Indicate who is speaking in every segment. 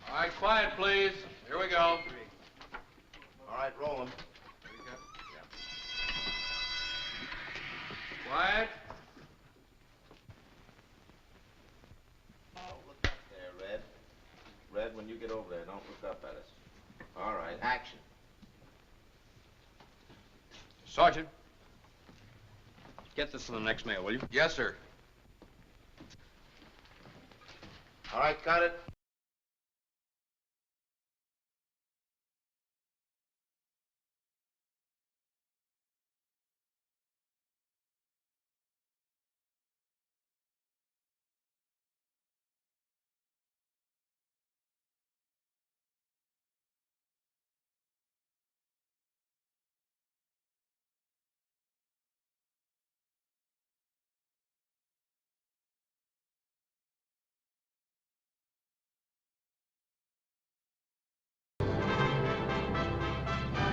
Speaker 1: All right, quiet, please. Here we go.
Speaker 2: All right, rolling.
Speaker 1: Quiet.
Speaker 2: Oh, look up there, Red. Red, when you get over there, don't look up at us. All right, action.
Speaker 1: Sergeant.
Speaker 3: Get this to the next mail, will you?
Speaker 1: Yes, sir.
Speaker 2: All right, got it.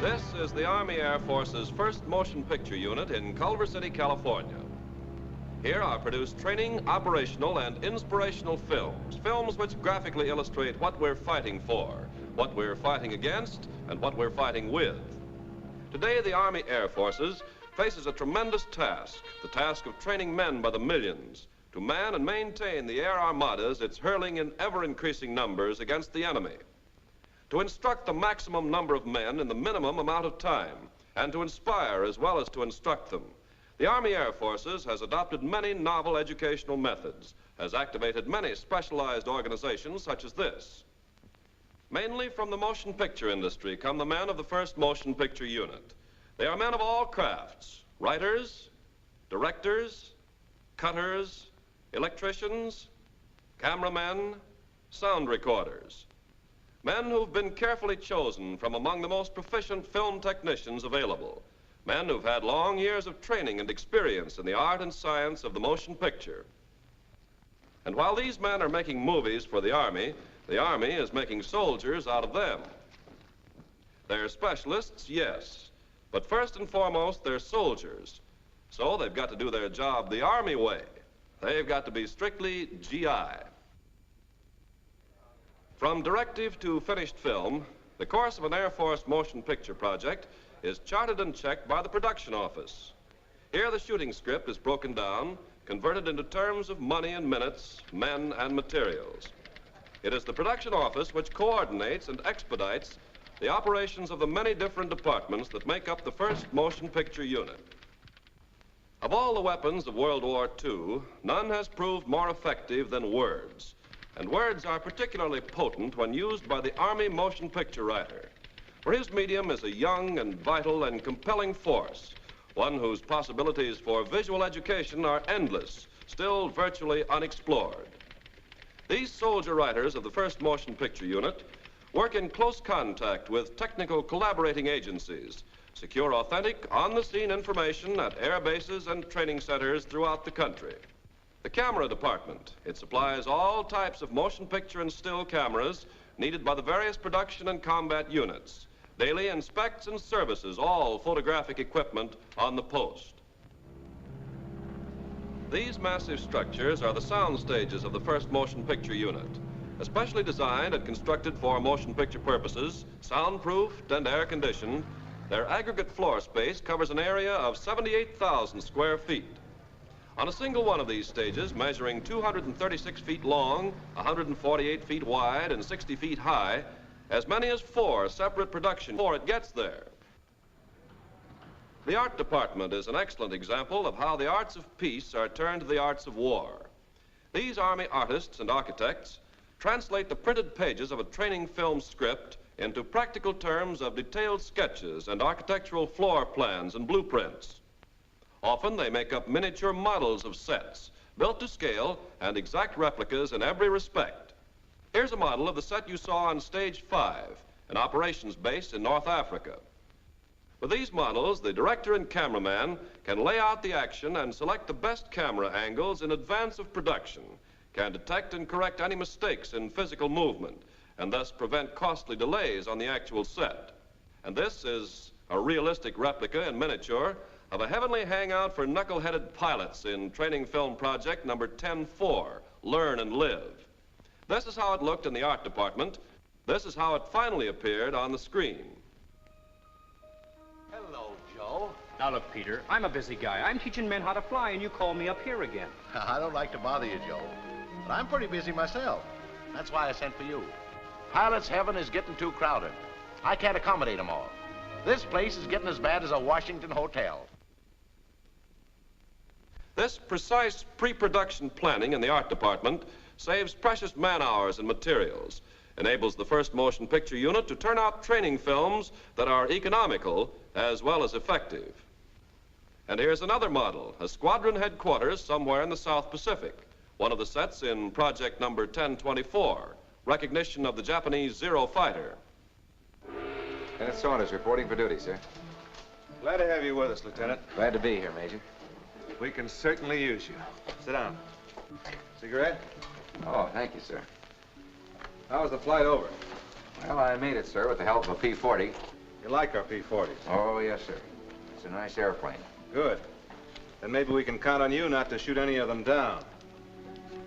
Speaker 4: This is the Army Air Force's first motion picture unit in Culver City, California. Here are produced training, operational, and inspirational films. Films which graphically illustrate what we're fighting for, what we're fighting against, and what we're fighting with. Today, the Army Air Forces faces a tremendous task, the task of training men by the millions to man and maintain the air armadas it's hurling in ever-increasing numbers against the enemy, to instruct the maximum number of men in the minimum amount of time, and to inspire as well as to instruct them. The Army Air Forces has adopted many novel educational methods, has activated many specialized organizations such as this. Mainly from the motion picture industry come the men of the first motion picture unit. They are men of all crafts, writers, directors, cutters, electricians, cameramen, sound recorders. Men who've been carefully chosen from among the most proficient film technicians available. Men who've had long years of training and experience in the art and science of the motion picture. And while these men are making movies for the Army is making soldiers out of them. They're specialists, yes, but first and foremost, they're soldiers. So they've got to do their job the Army way. They've got to be strictly GI. From directive to finished film, the course of an Air Force motion picture project is charted and checked by the production office. Here the shooting script is broken down, converted into terms of money and minutes, men and materials. It is the production office which coordinates and expedites the operations of the many different departments that make up the first motion picture unit. Of all the weapons of World War II, none has proved more effective than words. And words are particularly potent when used by the Army motion picture writer. For his medium is a young and vital and compelling force, one whose possibilities for visual education are endless, still virtually unexplored. These soldier writers of the first motion picture unit work in close contact with technical collaborating agencies, secure authentic, on-the-scene information at air bases and training centers throughout the country. The camera department, it supplies all types of motion picture and still cameras needed by the various production and combat units. Daily inspects and services all photographic equipment on the post. These massive structures are the sound stages of the first motion picture unit, especially designed and constructed for motion picture purposes, soundproofed and air-conditioned. Their aggregate floor space covers an area of 78,000 square feet. On a single one of these stages, measuring 236 feet long, 148 feet wide, and 60 feet high, as many as 4 separate production before it gets there. The art department is an excellent example of how the arts of peace are turned to the arts of war. These Army artists and architects translate the printed pages of a training film script into practical terms of detailed sketches and architectural floor plans and blueprints. Often they make up miniature models of sets, built to scale and exact replicas in every respect. Here's a model of the set you saw on Stage 5, an operations base in North Africa. With these models, the director and cameraman can lay out the action and select the best camera angles in advance of production, can detect and correct any mistakes in physical movement, and thus prevent costly delays on the actual set. And this is a realistic replica in miniature of a heavenly hangout for knuckle-headed pilots in training film project number 10-4, Learn and Live. This is how it looked in the art department This is how it finally appeared on the screen.
Speaker 5: Hello, Joe.
Speaker 3: Now look, Peter, I'm a busy guy. I'm teaching men how to fly, and you call me up here again.
Speaker 5: I don't like to bother you, Joe, but I'm pretty busy myself. That's why I sent for you. Pilot's heaven is getting too crowded. I can't accommodate them all. This place is getting as bad as a Washington hotel.
Speaker 4: This precise pre-production planning in the art department saves precious man-hours and materials, enables the first motion picture unit to turn out training films that are economical as well as effective. And here's another model, a squadron headquarters somewhere in the South Pacific. One of the sets in project number 1024, recognition of the Japanese Zero fighter.
Speaker 6: Lieutenant Saunders reporting for duty, sir.
Speaker 7: Glad to have you with us, Lieutenant.
Speaker 6: Glad to be here, Major.
Speaker 7: We can certainly use you. Sit down. Cigarette?
Speaker 6: Oh, thank you, sir.
Speaker 7: How was the flight over?
Speaker 6: Well, I made it, sir, with the help of a P-40.
Speaker 7: You like our P-40s?
Speaker 6: Oh, yes, sir. It's a nice airplane.
Speaker 7: Good. Then maybe we can count on you not to shoot any of them down.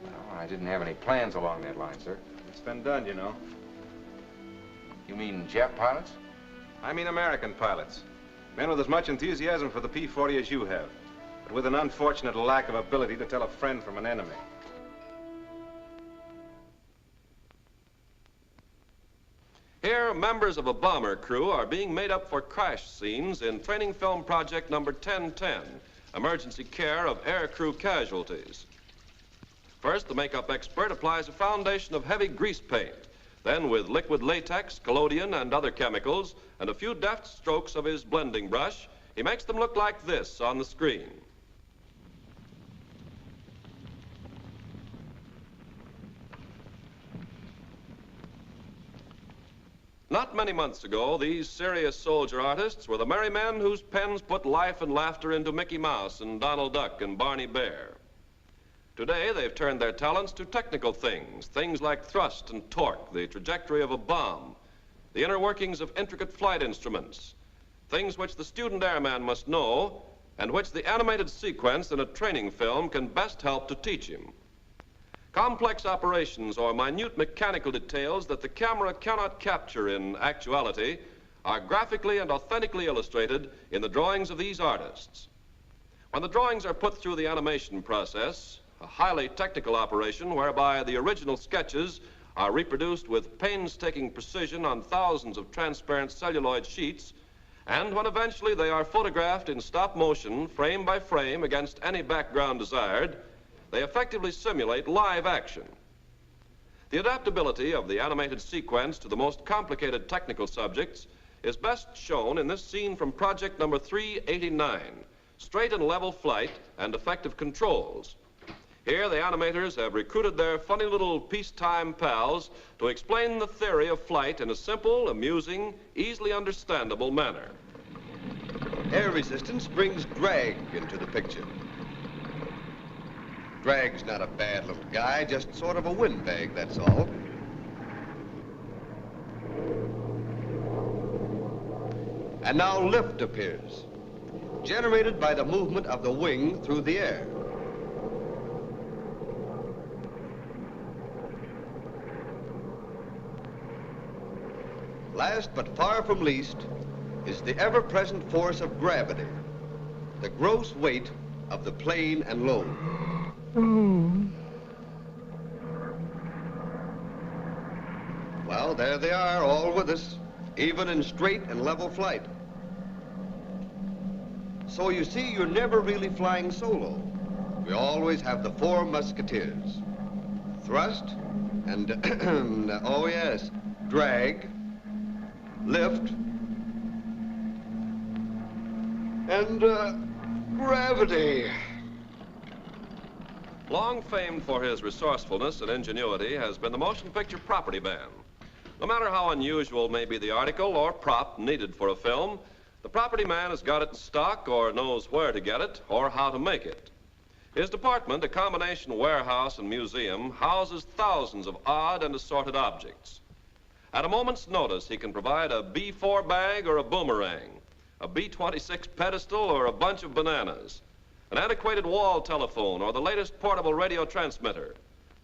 Speaker 6: Well, I didn't have any plans along that line, sir.
Speaker 7: It's been done, you know.
Speaker 6: You mean Jap pilots?
Speaker 7: I mean American pilots. Men with as much enthusiasm for the P-40 as you have, but with an unfortunate lack of ability to tell a friend from an enemy.
Speaker 4: Here, members of a bomber crew are being made up for crash scenes in training film project number 1010, emergency care of air crew casualties. First, the makeup expert applies a foundation of heavy grease paint. Then, with liquid latex, collodion, and other chemicals, and a few deft strokes of his blending brush, he makes them look like this on the screen. Not many months ago, these serious soldier artists were the merry men whose pens put life and laughter into Mickey Mouse and Donald Duck and Barney Bear. Today, they've turned their talents to technical things, things like thrust and torque, the trajectory of a bomb, the inner workings of intricate flight instruments, things which the student airman must know and which the animated sequence in a training film can best help to teach him. Complex operations or minute mechanical details that the camera cannot capture in actuality are graphically and authentically illustrated in the drawings of these artists. When the drawings are put through the animation process, a highly technical operation whereby the original sketches are reproduced with painstaking precision on thousands of transparent celluloid sheets, and when eventually they are photographed in stop motion, frame by frame, against any background desired, they effectively simulate live action. The adaptability of the animated sequence to the most complicated technical subjects is best shown in this scene from project number 389, straight and level flight and effective controls. Here, the animators have recruited their funny little peacetime pals to explain the theory of flight in a simple, amusing, easily understandable manner.
Speaker 8: Air resistance brings drag into the picture. Drag's not a bad little guy, just sort of a windbag, that's all. And now lift appears, generated by the movement of the wing through the air. Last but far from least is the ever-present force of gravity, the gross weight of the plane and load. Well, there they are, all with us, even in straight and level flight. So you see, you're never really flying solo. We always have the four musketeers. Thrust and, oh yes, drag, lift, and gravity.
Speaker 4: Long famed for his resourcefulness and ingenuity has been the motion picture property man. No matter how unusual may be the article or prop needed for a film, the property man has got it in stock or knows where to get it or how to make it. His department, a combination warehouse and museum, houses thousands of odd and assorted objects. At a moment's notice, he can provide a B-4 bag or a boomerang, a B-26 pedestal or a bunch of bananas, an antiquated wall telephone or the latest portable radio transmitter,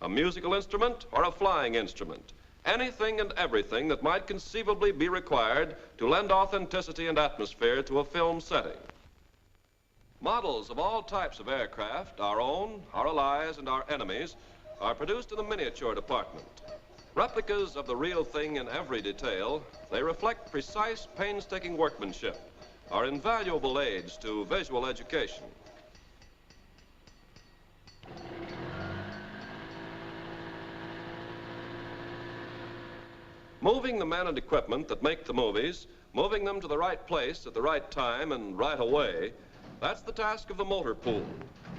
Speaker 4: a musical instrument or a flying instrument, anything and everything that might conceivably be required to lend authenticity and atmosphere to a film setting. Models of all types of aircraft, our own, our allies, and our enemies, are produced in the miniature department. Replicas of the real thing in every detail, they reflect precise, painstaking workmanship, are invaluable aids to visual education. Moving the men and equipment that make the movies, moving them to the right place at the right time and right away, that's the task of the motor pool.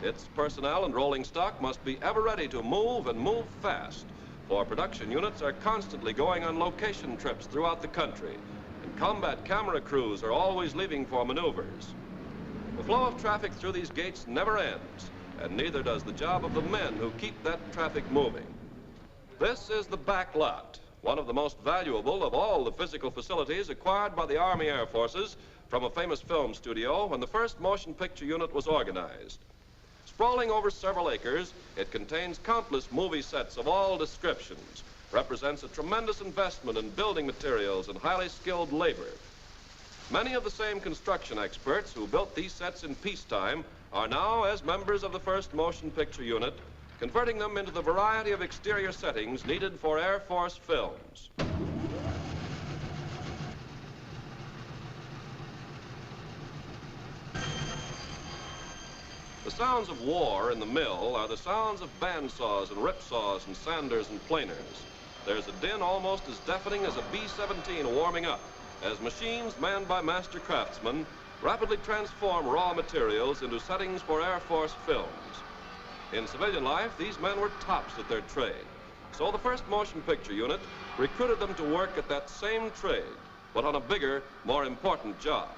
Speaker 4: Its personnel and rolling stock must be ever ready to move and move fast, for production units are constantly going on location trips throughout the country, and combat camera crews are always leaving for maneuvers. The flow of traffic through these gates never ends, and neither does the job of the men who keep that traffic moving. This is the back lot, one of the most valuable of all the physical facilities acquired by the Army Air Forces from a famous film studio when the first motion picture unit was organized. Sprawling over several acres, it contains countless movie sets of all descriptions, represents a tremendous investment in building materials and highly skilled labor. Many of the same construction experts who built these sets in peacetime are now, as members of the first motion picture unit, converting them into the variety of exterior settings needed for Air Force films. The sounds of war in the mill are the sounds of bandsaws and ripsaws and sanders and planers. There's a din almost as deafening as a B-17 warming up, as machines manned by master craftsmen rapidly transform raw materials into settings for Air Force films. In civilian life, these men were tops at their trade. So the first motion picture unit recruited them to work at that same trade, but on a bigger, more important job.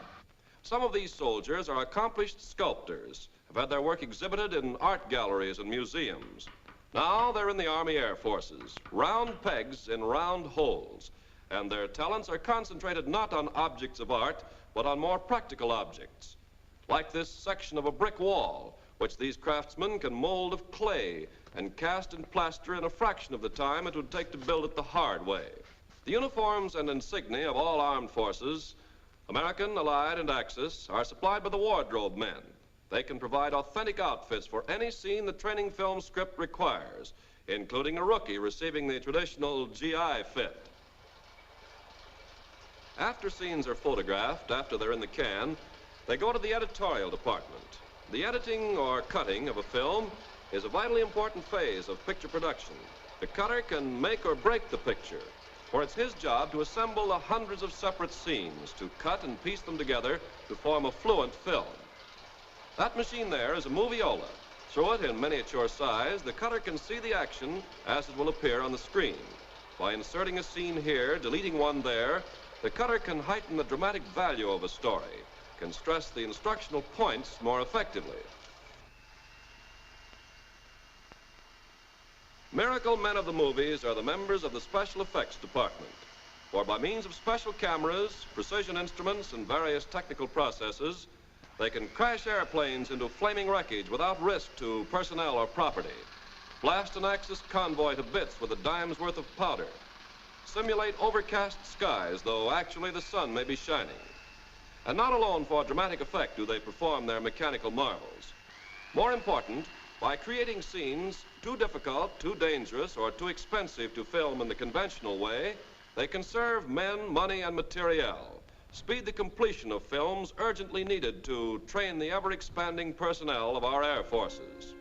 Speaker 4: Some of these soldiers are accomplished sculptors, have had their work exhibited in art galleries and museums. Now they're in the Army Air Forces, round pegs in round holes, and their talents are concentrated not on objects of art, but on more practical objects, like this section of a brick wall, which these craftsmen can mold of clay and cast and plaster in a fraction of the time it would take to build it the hard way. The uniforms and insignia of all armed forces, American, Allied, and Axis, are supplied by the wardrobe men. They can provide authentic outfits for any scene the training film script requires, including a rookie receiving the traditional GI fit. After scenes are photographed, after they're in the can, they go to the editorial department. The editing or cutting of a film is a vitally important phase of picture production. The cutter can make or break the picture, for it's his job to assemble the hundreds of separate scenes, to cut and piece them together to form a fluent film. That machine there is a moviola. Through it in miniature size, the cutter can see the action as it will appear on the screen. By inserting a scene here, deleting one there, the cutter can heighten the dramatic value of a story, can stress the instructional points more effectively. Miracle men of the movies are the members of the special effects department, for by means of special cameras, precision instruments, and various technical processes, they can crash airplanes into flaming wreckage without risk to personnel or property, blast an Axis convoy to bits with a dime's worth of powder, simulate overcast skies, though actually the sun may be shining. And not alone for dramatic effect do they perform their mechanical marvels. More important, by creating scenes too difficult, too dangerous, or too expensive to film in the conventional way, they conserve men, money, and materiel, speed the completion of films urgently needed to train the ever-expanding personnel of our air forces.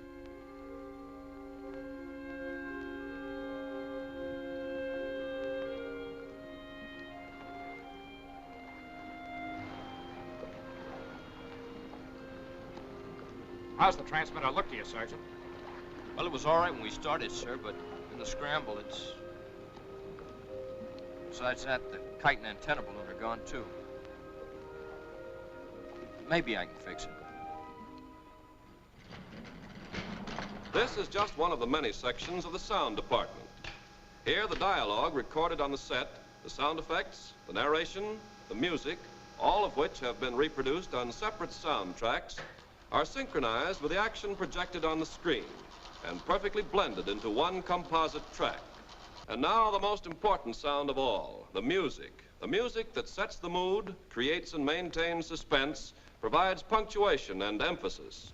Speaker 3: How's the transmitter look to you, Sergeant?
Speaker 9: Well, it was all right when we started, sir, but in the scramble, it's... Besides that, the kite and antenna balloon are gone, too. Maybe I can fix it.
Speaker 4: This is just one of the many sections of the sound department. Here, the dialogue recorded on the set, the sound effects, the narration, the music, all of which have been reproduced on separate soundtracks, are synchronized with the action projected on the screen and perfectly blended into one composite track. And now the most important sound of all, the music. The music that sets the mood, creates and maintains suspense, provides punctuation and emphasis.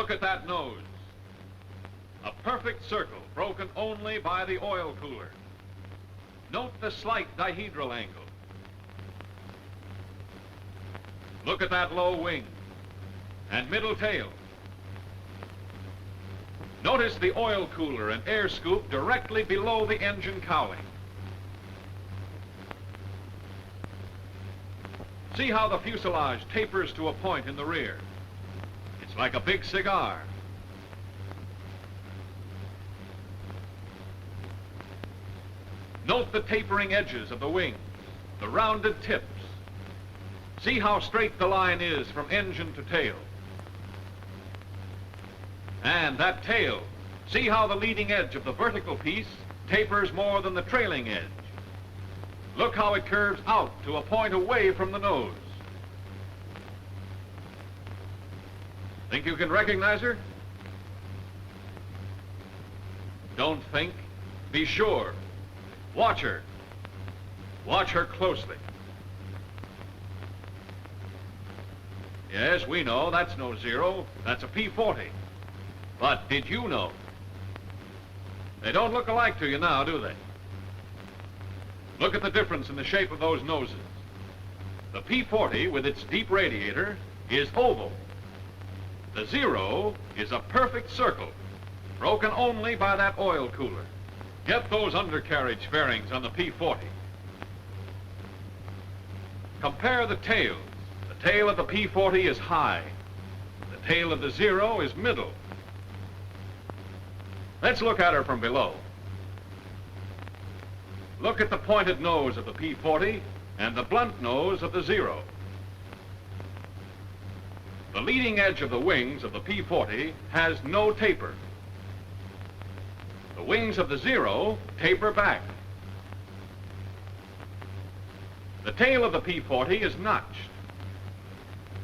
Speaker 1: Look at that nose. A perfect circle broken only by the oil cooler. Note the slight dihedral angle. Look at that low wing and middle tail. Notice the oil cooler and air scoop directly below the engine cowling. See how the fuselage tapers to a point in the rear. It's like a big cigar. Note the tapering edges of the wings, the rounded tips. See how straight the line is from engine to tail. And that tail, see how the leading edge of the vertical piece tapers more than the trailing edge. Look how it curves out to a point away from the nose. Think you can recognize her? Don't think, be sure. Watch her. Watch her closely. Yes, we know that's no Zero, that's a P-40. But did you know? They don't look alike to you now, do they? Look at the difference in the shape of those noses. The P-40 with its deep radiator is oval. The Zero is a perfect circle, broken only by that oil cooler. Get those undercarriage fairings on the P-40. Compare the tails. The tail of the P-40 is high. The tail of the Zero is middle. Let's look at her from below. Look at the pointed nose of the P-40 and the blunt nose of the Zero. The leading edge of the wings of the P-40 has no taper. The wings of the Zero taper back. The tail of the P-40 is notched.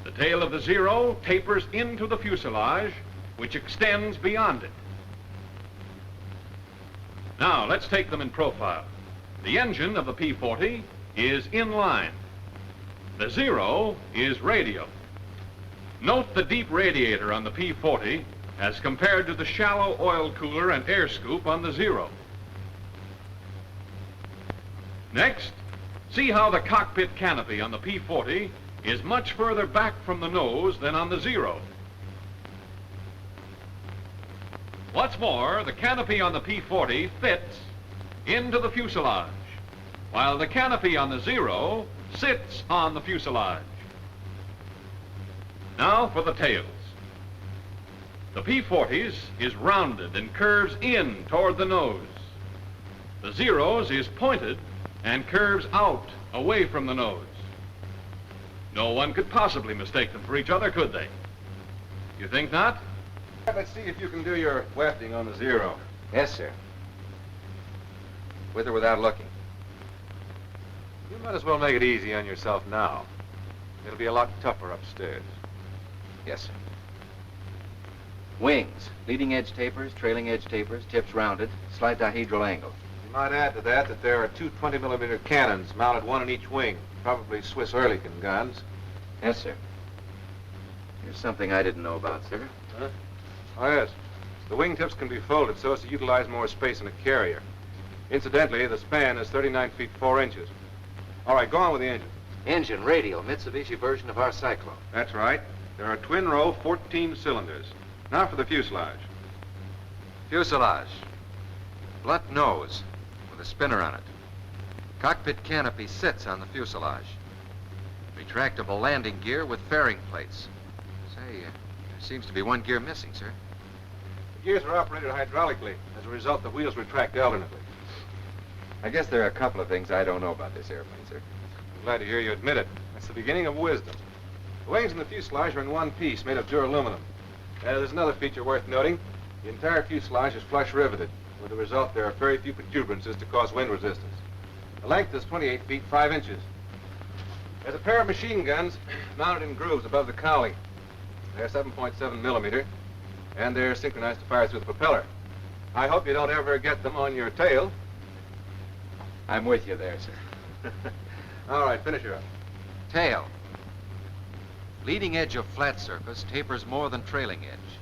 Speaker 1: The tail of the Zero tapers into the fuselage, which extends beyond it. Now, let's take them in profile. The engine of the P-40 is in line. The Zero is radial. Note the deep radiator on the P-40 as compared to the shallow oil cooler and air scoop on the Zero. Next, see how the cockpit canopy on the P-40 is much further back from the nose than on the Zero. What's more, the canopy on the P-40 fits into the fuselage, while the canopy on the Zero sits on the fuselage. Now for the tails. The P-40s is rounded and curves in toward the nose. The Zeros is pointed and curves out away from the nose. No one could possibly mistake them for each other, could they? You think not?
Speaker 7: Let's see if you can do your wefting on the Zero.
Speaker 6: Yes, sir. With or without looking?
Speaker 7: You might as well make it easy on yourself now. It'll be a lot tougher upstairs.
Speaker 6: Yes, sir. Wings. Leading edge tapers, trailing edge tapers, tips rounded, slight dihedral angle.
Speaker 7: You might add to that that there are two 20-millimeter cannons mounted one in each wing. Probably Swiss Ehrlichen guns.
Speaker 6: Yes, sir. Here's something I didn't know about, sir.
Speaker 7: Huh? Oh, yes. The wingtips can be folded so as to utilize more space in a carrier. Incidentally, the span is 39 feet 4 inches. All right, go on with the engine.
Speaker 6: Engine, radial, Mitsubishi version of our Cyclone.
Speaker 7: That's right. There are twin-row 14 cylinders. Now for the fuselage.
Speaker 6: Fuselage. Blunt nose with a spinner on it. Cockpit canopy sits on the fuselage. Retractable landing gear with fairing plates. Say, there seems to be one gear missing, sir.
Speaker 7: The gears are operated hydraulically. As a result, the wheels retract alternately.
Speaker 6: I guess there are a couple of things I don't know about this airplane, sir.
Speaker 7: I'm glad to hear you admit it. That's the beginning of wisdom. The wings and the fuselage are in one piece, made of duraluminum. There's another feature worth noting. The entire fuselage is flush riveted. With the result, there are very few protuberances to cause wind resistance. The length is 28 feet 5 inches. There's a pair of machine guns mounted in grooves above the cowling. They're 7.7 millimeter, and they're synchronized to fire through the propeller. I hope you don't ever get them on your tail.
Speaker 6: I'm with you there, sir.
Speaker 7: All right, finish her up.
Speaker 6: Tail. Leading edge of flat surface tapers more than trailing edge,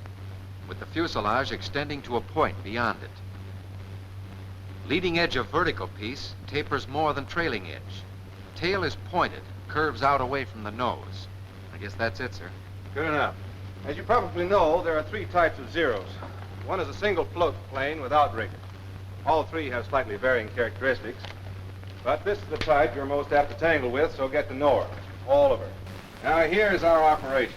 Speaker 6: with the fuselage extending to a point beyond it. Leading edge of vertical piece tapers more than trailing edge. Tail is pointed, curves out away from the nose. I guess that's it, sir.
Speaker 7: Good enough. As you probably know, there are three types of Zeros. One is a single float plane without rig. All three have slightly varying characteristics. But this is the type you're most apt to tangle with, so get to know her. All of her. Now, here's our operation.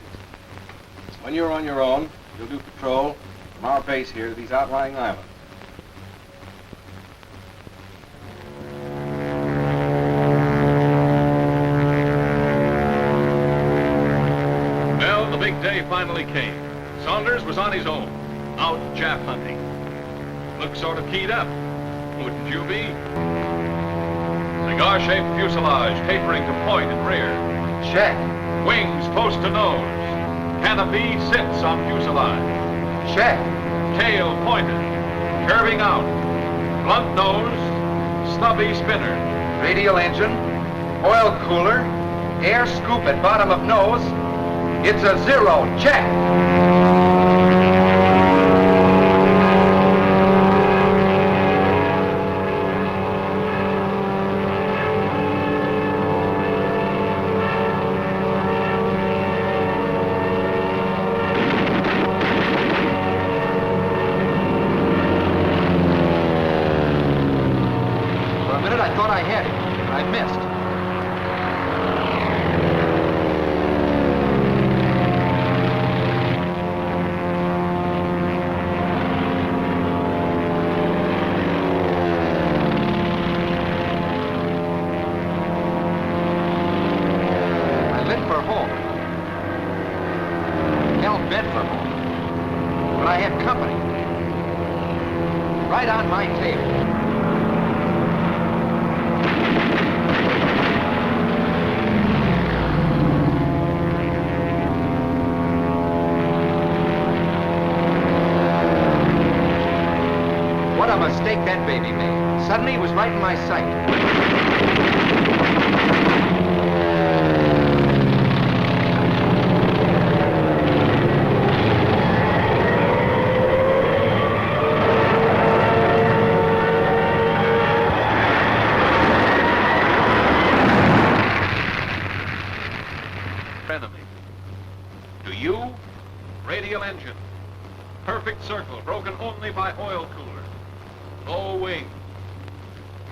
Speaker 7: When you're on your own, you'll do patrol from our base here to these outlying islands.
Speaker 1: Well, the big day finally came. Saunders was on his own, out chaff hunting. Looked sort of keyed up, wouldn't you be? Cigar-shaped fuselage tapering to point and rear.
Speaker 6: Check.
Speaker 1: Wings close to nose. Canopy sits on fuselage.
Speaker 6: Check.
Speaker 1: Tail pointed, curving out. Blunt nose, stubby spinner.
Speaker 6: Radial engine, oil cooler, air scoop at bottom of nose. It's a Zero. Check.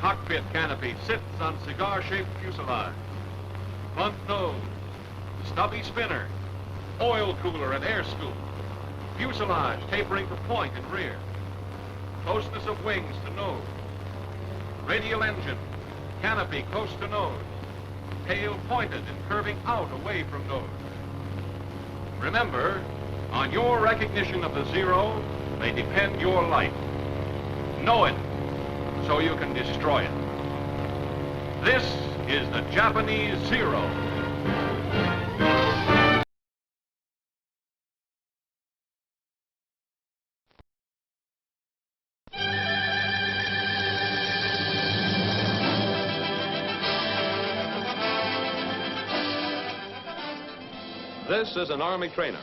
Speaker 1: Cockpit canopy sits on cigar-shaped fuselage. front nose, stubby spinner, oil cooler and air scoop, fuselage tapering to point and rear, closeness of wings to nose, radial engine, canopy close to nose, tail pointed and curving out away from nose. Remember, on your recognition of the Zero may depend your life. Know it so you can destroy it. This is the Japanese Zero.
Speaker 4: This is an Army trainer.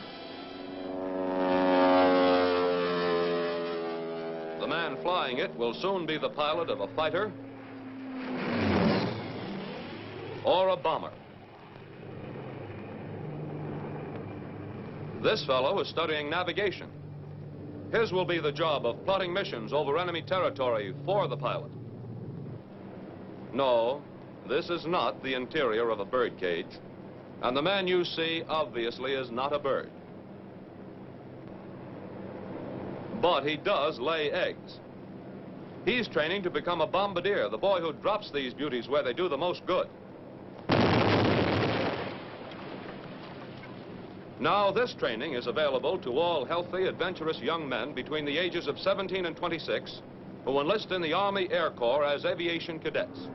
Speaker 4: The man flying it will soon be the pilot of a fighter or a bomber. This fellow is studying navigation. His will be the job of plotting missions over enemy territory for the pilot. No, this is not the interior of a bird cage, and the man you see obviously is not a bird. But he does lay eggs. He's training to become a bombardier, the boy who drops these beauties where they do the most good. Now, this training is available to all healthy, adventurous young men between the ages of 17 and 26 who enlist in the Army Air Corps as aviation cadets.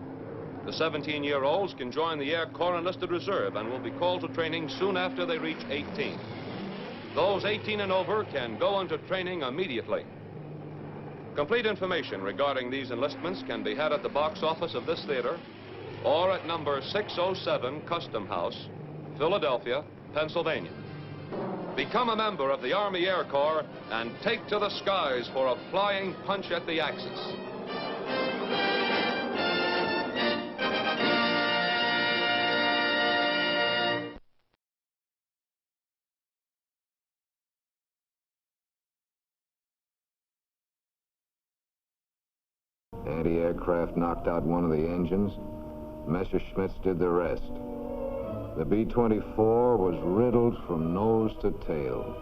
Speaker 4: The 17-year-olds can join the Air Corps Enlisted Reserve and will be called to training soon after they reach 18. Those 18 and over can go into training immediately. Complete information regarding these enlistments can be had at the box office of this theater or at number 607 Custom House, Philadelphia, Pennsylvania. Become a member of the Army Air Corps and take to the skies for a flying punch at the Axis.
Speaker 10: Anti-aircraft knocked out one of the engines. Messerschmitts did the rest. The B-24 was riddled from nose to tail.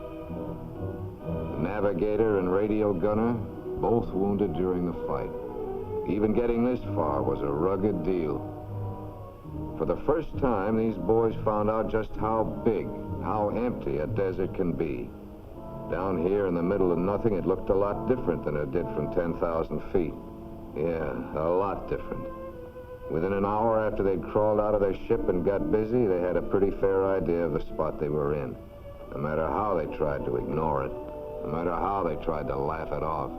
Speaker 10: The navigator and radio gunner, both wounded during the fight. Even getting this far was a rugged deal. For the first time, these boys found out just how big, how empty a desert can be. Down here in the middle of nothing, it looked a lot different than it did from 10,000 feet. Yeah, a lot different. Within an hour after they'd crawled out of their ship and got busy, they had a pretty fair idea of the spot they were in. No matter how they tried to ignore it, no matter how they tried to laugh it off.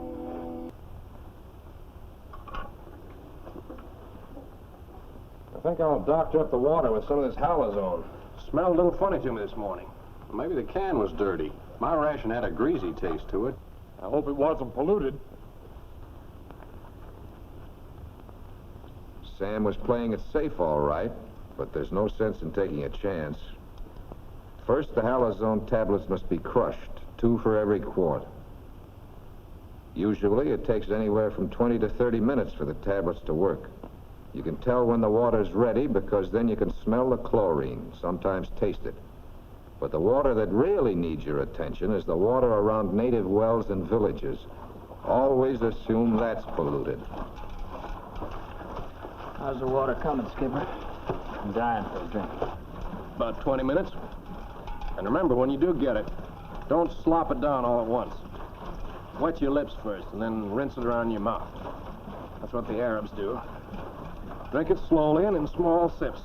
Speaker 7: I think I'll doctor up the water with some of this halazone. Smelled a little funny to me this morning. Maybe the can was dirty. My ration had a greasy taste to it. I hope it wasn't polluted.
Speaker 10: Sam was playing it safe, all right, but there's no sense in taking a chance. First, the halazone tablets must be crushed, 2 for every quart. Usually, it takes anywhere from 20 to 30 minutes for the tablets to work. You can tell when the water's ready because then you can smell the chlorine, sometimes taste it. But the water that really needs your attention is the water around native wells and villages. Always assume that's polluted.
Speaker 11: How's the water coming, Skipper? I'm dying for a drink.
Speaker 7: About 20 minutes. And remember, when you do get it, don't slop it down all at once. Wet your lips first, and then rinse it around your mouth. That's what the Arabs do. Drink it slowly and in small sips.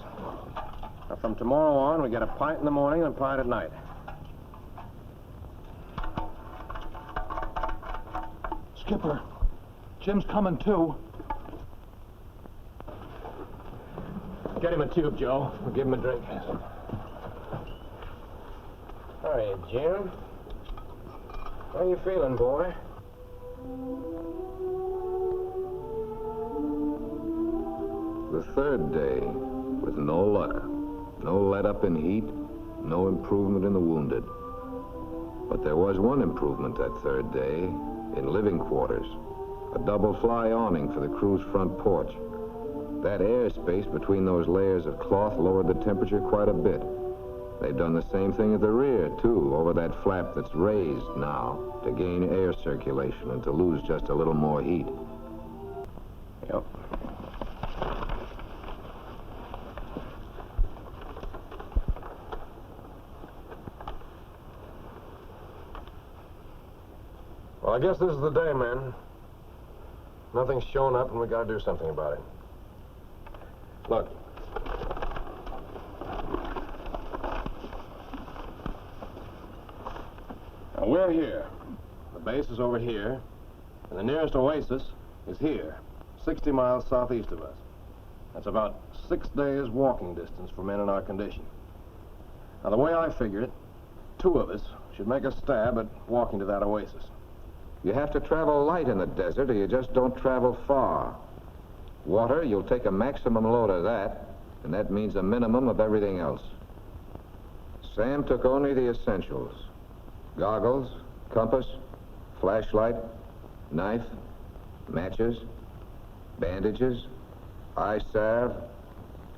Speaker 7: Now, from tomorrow on, we get a pint in the morning and a pint at night.
Speaker 11: Skipper, Jim's coming too.
Speaker 7: Get him a tube, Joe. We'll give him a drink. All right, Jim. How are you feeling, boy?
Speaker 10: The third day, with no luck, no let-up in heat, no improvement in the wounded. But there was one improvement that third day, in living quarters. A double fly awning for the crew's front porch. That airspace between those layers of cloth lowered the temperature quite a bit. They've done the same thing at the rear, too, over that flap that's raised now to gain air circulation and to lose just a little more heat.
Speaker 12: Yep. Well, I guess this is the day, man. Nothing's shown up, and we gotta do something about it. Look. Now, we're here. The base is over here, and the nearest oasis is here, 60 miles southeast of us. That's about 6 days walking distance for men in our condition. Now, the way I figure it, 2 of us should make a stab at walking to that oasis.
Speaker 10: You have to travel light in the desert, or you just don't travel far. Water, you'll take a maximum load of that, and that means a minimum of everything else. Sam took only the essentials. Goggles, compass, flashlight, knife, matches, bandages, eye salve,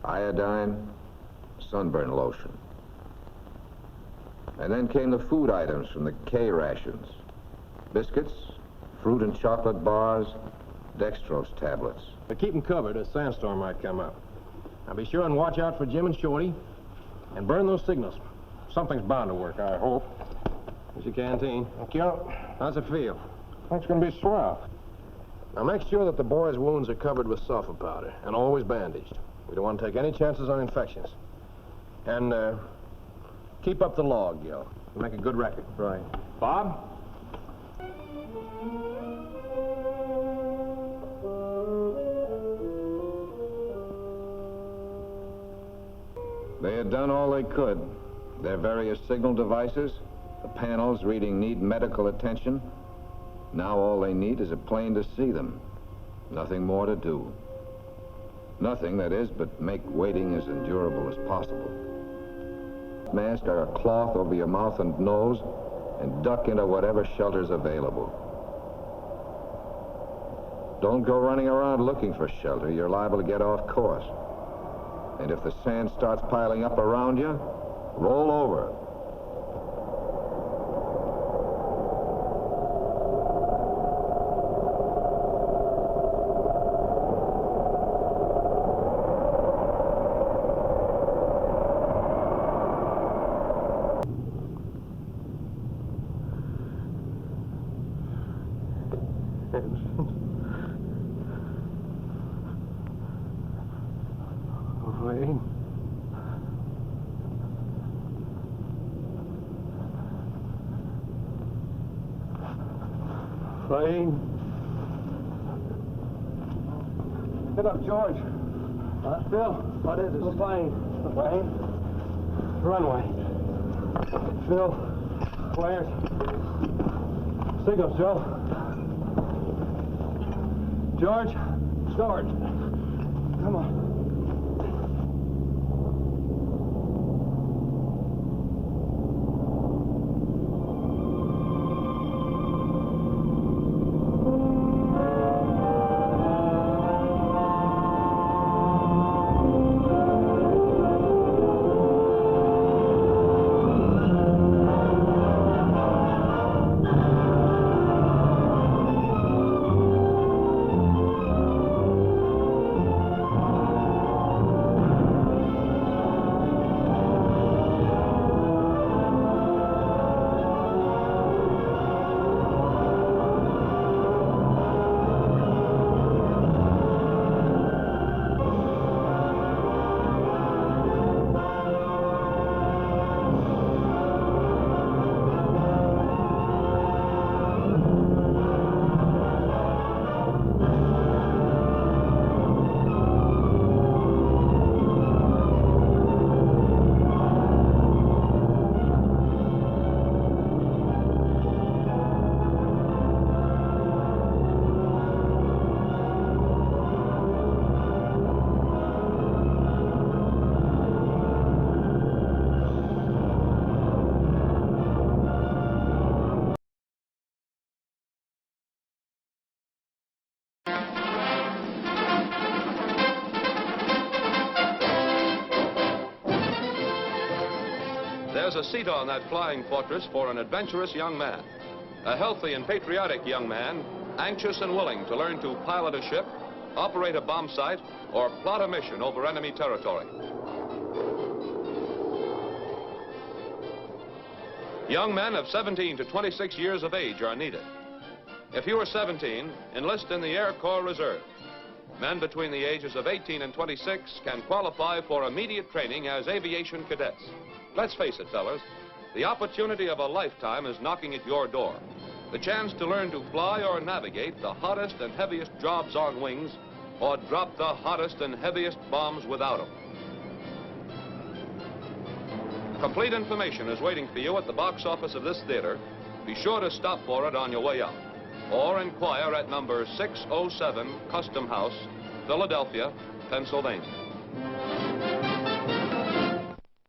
Speaker 10: iodine, sunburn lotion. And then came the food items from the K rations. Biscuits, fruit and chocolate bars, dextrose tablets.
Speaker 12: But keep them covered, a sandstorm might come up. Now be sure and watch out for Jim and Shorty, and burn those signals. Something's bound to work, I hope. Here's your canteen. Thank you. How's it feel? It's gonna be swell. Now make sure that the boys' wounds are covered with sulfur powder, and always bandaged. We don't want to take any chances on infections. And, keep up the log, Gil. We'll make a good record. Right. Bob?
Speaker 10: They had done all they could. Their various signal devices, the panels reading need medical attention. Now all they need is a plane to see them. Nothing more to do. Nothing, that is, but make waiting as endurable as possible. Mask or a cloth over your mouth and nose, and duck into whatever shelter's available. Don't go running around looking for shelter. You're liable to get off course. And if the sand starts piling up around you, roll over.
Speaker 12: Wayne. Wayne. Get up, George. Bill, what is it? The plane. The plane? Runway. Phil, flares. Signals, Joe. George, start. Come on.
Speaker 4: There's a seat on that flying fortress for an adventurous young man. A healthy and patriotic young man, anxious and willing to learn to pilot a ship, operate a bomb site, or plot a mission over enemy territory. Young men of 17 to 26 years of age are needed. If you are 17, enlist in the Air Corps Reserve. Men between the ages of 18 and 26 can qualify for immediate training as aviation cadets. Let's face it, fellas, the opportunity of a lifetime is knocking at your door. The chance to learn to fly or navigate the hottest and heaviest jobs on wings, or drop the hottest and heaviest bombs without them. Complete information is waiting for you at the box office of this theater. Be sure to stop for it on your way out, or inquire at number 607 Custom House, Philadelphia, Pennsylvania.